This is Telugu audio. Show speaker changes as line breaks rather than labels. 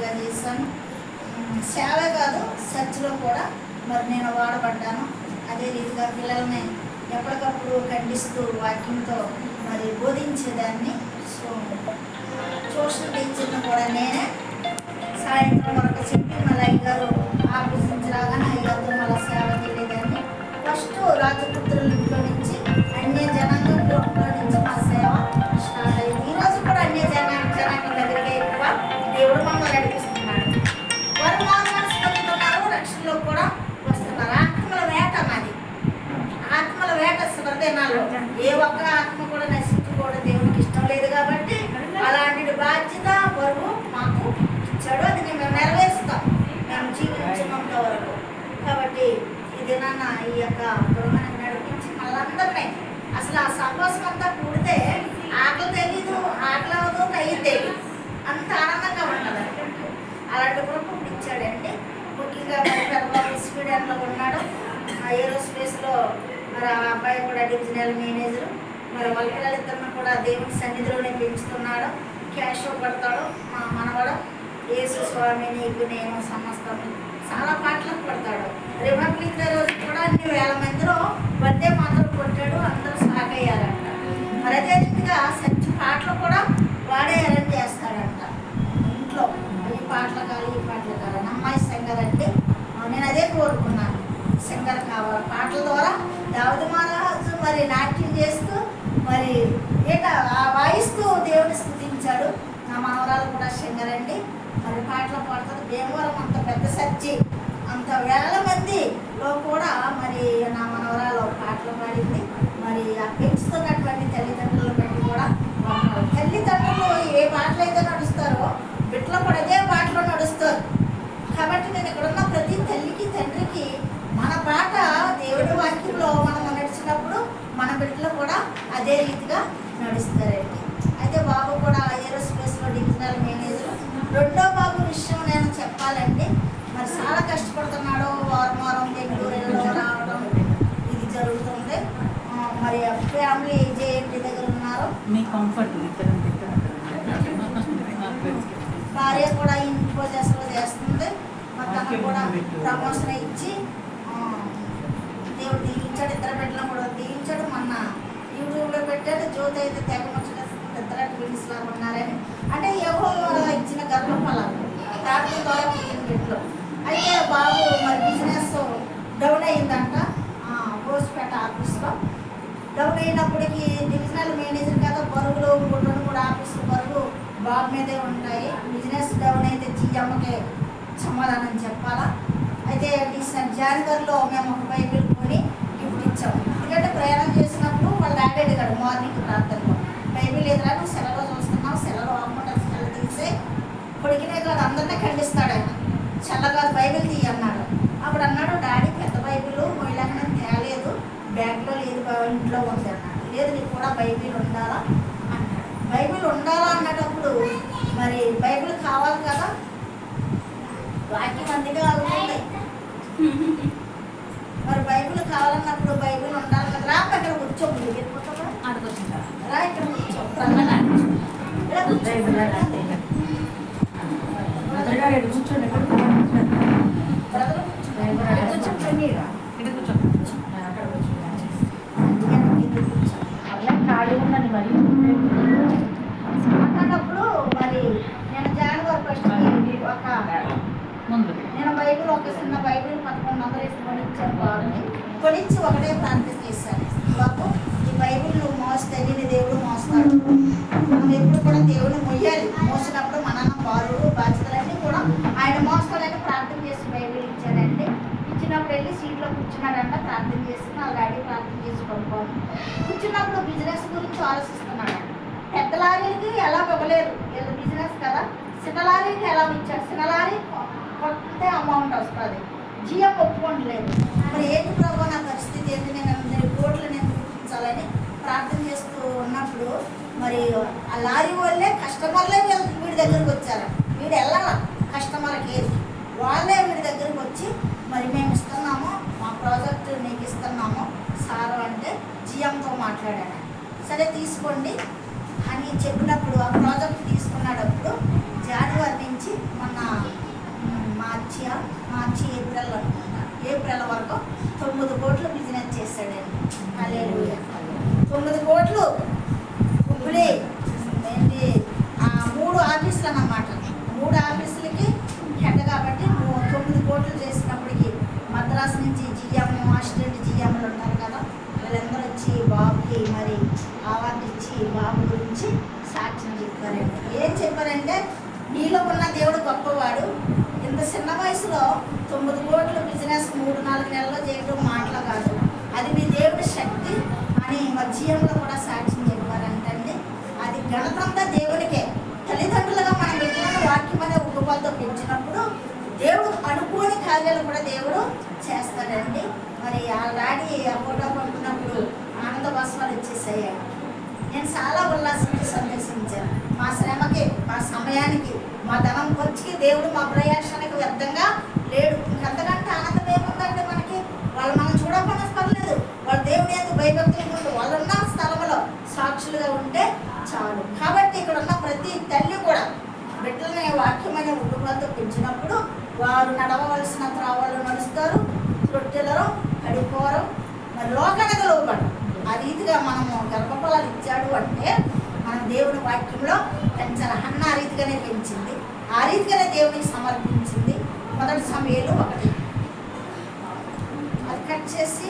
మంచిగా చేశాను. సేవే కాదు, చర్చిలో కూడా మరి నేను వాడబడ్డాను. అదే రీతిగా పిల్లల్ని ఎప్పటికప్పుడు ఖండిస్తూ వాక్యంతో మరి బోధించేదాన్ని. ట్యూషన్ టీచర్ని కూడా నేనే. సాయంత్రం వరకు చెప్పి మళ్ళీ అయ్యగారు ఆఫీస్ నుంచి రాగానే అయ్యగారితో మళ్ళీ సేవకి వెళ్ళేదాన్ని. ఫస్ట్ రాజపుత్రుల ఇంట్లో నుంచి అన్య జనాంగం గ్రూప్లో నుంచి మా సేవ స్టార్ట్ అయింది. ఈరోజు కూడా అన్య జనాంగం దగ్గరికి ఎక్కువ దేవుడు మమ్మల్ని నడిపిస్తున్నాడు. వారు మనసు పొందుతున్నారు, రక్షణలో కూడా వస్తున్నారు. ఆత్మల వేట మాది, ఆత్మల వేట స్వర్గనాల్లో ఏ ఒక్క ఆత్మ కూడా నశించుకోవడం దేవుడికి ఇష్టం లేదు. కాబట్టి అలాంటి బాధ్యత బరువు మాకు ఇచ్చాడు. అది మేము నెరవేరుస్తాం మేము జీవించినంత వరకు. కాబట్టి ఈ దినాన్న ఈ యొక్క గృహానికి నడిపించి మళ్ళందరినీ అసలు ఆ సంతోషం అంతా కూడితే ఆకలి తెలీదు, ఆకలి అవ్వదు, అయ్యి తెలియదు, అంత ఆనందంగా ఉంటుంది. అలాంటి గ్రూప్ ఇచ్చాడండి. ముఖ్యంగా పెద్దబాబు స్వీడన్లో ఉన్నాడు. ఏరోస్పేస్లో మరి ఆ అబ్బాయి కూడా డివిజనల్ మేనేజరు. మరి వాళ్ళ పిల్లలిద్దరిని కూడా దేవుని సన్నిధిలోనే పెంచుతున్నాడు. క్యాష్ పడతాడు మా మనవడు. యేసు స్వామి నీకు నేను సమస్తం చాలా పాటలకు పడతాడు. రిపబ్లిక్ డే రోజు కూడా అన్ని వేల మందిలో వద్దే మాత్రం కొట్టాడు. అందరూ సాగయ్యారంట. మరి అదే రీతిగా సచ్చి పాటలు కూడా వాడే అరేంజ్ చేస్తాడంట ఇంట్లో. ఈ పాటలు కాదు, ఈ పాటలు కాదు. అమ్మాయి సింగర్ అంటే నేను అదే కోరుకున్నాను, సింగర్ కావాలి. పాటల ద్వారా దావీదు మహారాజు మరి నాట్యం చేస్తూ మరి వాయిస్తూ దేవుని స్తుతించాడు. నా మనవరాలు కూడా సింగర్ అండి. మరి పాటలు పాడుతుంది. భీమవరం అంత పెద్ద సచ్చి అంత వేల మందిలో కూడా మరి నా మనవరాలు పాటలు పాడింది. మరి ఆ పెంచుతున్నటువంటి తల్లిదండ్రులను బట్టి కూడా తల్లిదండ్రులు ఏ పాటలు అయితే నడుస్తారో బిడ్డలు కూడా అదే పాటలో నడుస్తారు. కాబట్టి నేను ఇక్కడున్న ప్రతి తల్లికి తండ్రికి మన పాట దేవుడి వాక్యంలో మనం నడిచినప్పుడు మన బిడ్డలు కూడా అదే రీతిగా నడుస్తారండి. అయితే బాబు కూడా ఏరోస్పేస్లో డివిజనల్ మేనేజర్. రెండో బాబు విషయం నేను చెప్పాలండి. మరి చాలా కష్టపడుతున్నాడు. వారం బెంగళూరులో రావడం ఇది జరుగుతుంది. మరి ఫ్యామిలీ జేఎంటీ దగ్గర ఉన్నారు. భార్య కూడా ఇన్ఫోసిస్లో చేస్తుంది. మరి తనకు కూడా ప్రమోషన్ ఇచ్చి దేవుడు దీవించాడు. ఇద్దరు బిడ్డలను కూడా దీవించాడు. మొన్న యూట్యూబ్లో పెట్టాడు. జ్యోతి అయితే తెగ ముచ్చట ఇద్దరు ట్విన్స్ లాగా ఉన్నారని. అంటే ఏవో ఇచ్చిన గర్భఫలాలు ప్రార్థన ద్వారా పుట్టిన బిడ్డలు. అయితే బాబు మరి బిజినెస్ డౌన్ అయిందంట. రోజుపేట ఆఫీస్లో డౌన్ అయినప్పటికీ డివిజనల్ మేనేజర్ కదా, బరువులు 3 ఆఫీసులు బరువు బాబు మీదే ఉంటాయి. బిజినెస్ డౌన్ అయితే జీఎమ్మకి సమాధానం చెప్పాలా. అయితే జనవరిలో మేము ఒక బైబిల్ కొని గిఫ్ట్ ఇచ్చాము. ఎందుకంటే ప్రయాణం చేసినప్పుడు వాళ్ళు డాడీ అడిగాడు మార్నింగ్ ప్రార్థనలో, బైబిల్ ఎదురా నువ్వు సెలలో చూస్తున్నావు, సెలలో అమ్మంటారు, సెల తీసే కొడుకునే కాదు అందరినీ ఖండిస్తాడు ఆయన. చల్లగా బైబిల్ తీయన్నాడు. అప్పుడు అన్నాడు, డాడీ పెద్ద బైబిల్ మొయిలాగా నేను తేలేదు, బ్యాగ్లో లేదు, ఇంట్లో ఉంది అన్నాడు. లేదు నీకు కూడా బైబిల్ ఉండాలా అన్నాడు. బైబిల్ ఉండాలా అన్నటప్పుడు మరి బైబిల్ కావాలి కదా, వాక్యం అందుకే అవుతుంది. మరి బైబిల్ కావాలన్నప్పుడు బైబిల్ ఉండాలి కదా. రా అక్కడ కూర్చో, రా ఇక్కడ కూర్చో, అన్నప్పుడు మరి నేను జనవరి 1 నేను బైబిల్ ఒక చిన్న బైబిల్ 1100 ఇసుకొని ఇచ్చాను. బాబుని కొనిచ్చి ఒకటే ప్రార్థన చేశాను, బాబు ఈ బైబిల్ నువ్వు మోస్తే నీ దేవుడు మోస్తాడు. మనం ఎప్పుడు కూడా దేవుడిని మొయ్యాలి. మోసినప్పుడు మన బారుడు బాధ్యతలన్నీ కూడా ఆయన మోస్తాడని ప్రార్థన చేసి బైబిల్ ఇచ్చాడండి. ఇచ్చినప్పుడు వెళ్ళి సీట్లో కూర్చున్నాడంట. ప్రార్థన చేసి నా డాడీ ప్రార్థన చేసి పడుకోను. కూర్చున్నప్పుడు బిజినెస్ గురించి ఆలోచిస్తున్నాడంట. పెద్ద లారీలకి ఎలా ఇవ్వలేరు, వీళ్ళ బిజినెస్ కదా. చిన్న లారీకి ఎలా ఇచ్చారు, చిన్న లారీ కొట్టే అమౌంట్ వస్తుంది, జిఎం ఒప్పుకోవట్లేదు. మరి ఏంటి ప్రభు నా పరిస్థితి ఏంటి, నేను కోట్లు నేను చూపించాలని ప్రార్థన చేస్తూ ఉన్నప్పుడు మరి ఆ లారీ వాళ్ళే కస్టమర్లే వీడి దగ్గరకు వచ్చారు. వీడు వెళ్ళాల కస్టమర్ కేర్కి, వాళ్ళే వీడి దగ్గరకు వచ్చి మరి మేము ఇస్తున్నాము, మా ప్రాజెక్ట్ నీకు ఇస్తున్నాము సారు అంటే జిఎంతో మాట్లాడాను. సరే తీసుకోండి అని చెప్పినప్పుడు ఆ ప్రాజెక్ట్ తీసుకున్నప్పుడు జనవరి నుంచి మొన్న మార్చి ఏప్రిల్ వరకు 9 కోట్లు బిజినెస్ చేశాడండి. హల్లెలూయా. 9 కోట్లు ఇప్పుడే ఏంటి 3 ఆఫీసులు అన్నమాట. 3 ఆఫీసులకి హెడ్ కాబట్టి 9 కోట్లు చేసినప్పటికీ మద్రాసు నుంచి జిఎం అసిస్టెంట్ జిఎంలు ఉంటారు కదా, వీళ్ళందరూ వచ్చి బాబుకి మరి అవార్డు ఇచ్చి బాబు గురించి సాక్ష్యం చెప్పారండి. ఏం చెప్పారంటే, నీలో ఉన్న దేవుడు గొప్పవాడు, ఇంత చిన్న వయసులో 9 కోట్ల బిజినెస్ 3-4 నెలల్లో చేయడం మాటలు కాదు, అది మీ దేవుడి శక్తి అని మరి జిఎంలో కూడా సాక్ష్యం చెప్పారంటండి. అది ఘనతంతా దేవుడికే. తల్లిదండ్రులుగా మన బిడ్డలను వాక్యం అనే ఉగ్గుపాలతో పెంచినప్పుడు దేవుడు అనుకోని కార్యాలు కూడా దేవుడు చేస్తాడండి. మరి ఆ డాడీ ఆ ఫోటో పంపినప్పుడు ఆనంద భాస్వాలు ఇచ్చేసాయి. నేను చాలా ఉల్లాసించి సందేశించాను. మా శ్రమకి, మా సమయానికి, మా ధనం ఖర్చుకి దేవుడు మా ప్రయాసానికి వ్యర్థంగా లేడు. ఇంకంతకంటే ఆనందం ఏముందంటే మనకి? వాళ్ళు మనం చూడకపోయినా పర్లేదు, వాళ్ళు దేవుని ఎందుకు భయభక్తులు ముందు వాళ్ళు ఉన్న స్థలంలో సాక్షులుగా ఉంటే చాలు. కాబట్టి ఇక్కడ ఉన్న ప్రతి తల్లి కూడా బిడ్డలని వాక్యమైన ఉద్యోగాలతో పెంచినప్పుడు వారు నడవవలసిన త్రావాళ్ళు నడుస్తారు, రొట్టెలరు కడిపోరు, మరి లోకానికి లోపడు. ఆ రీతిగా మనము గర్భఫలాలు ఇచ్చాడు అంటే మనం దేవుని వాక్యంలో పెంచాలి. హన్న ఆ రీతిగానే పెంచింది, ఆ రీతిగానే దేవునికి సమర్పించింది. మొదటి సమయాలు 1 అది కట్ చేసి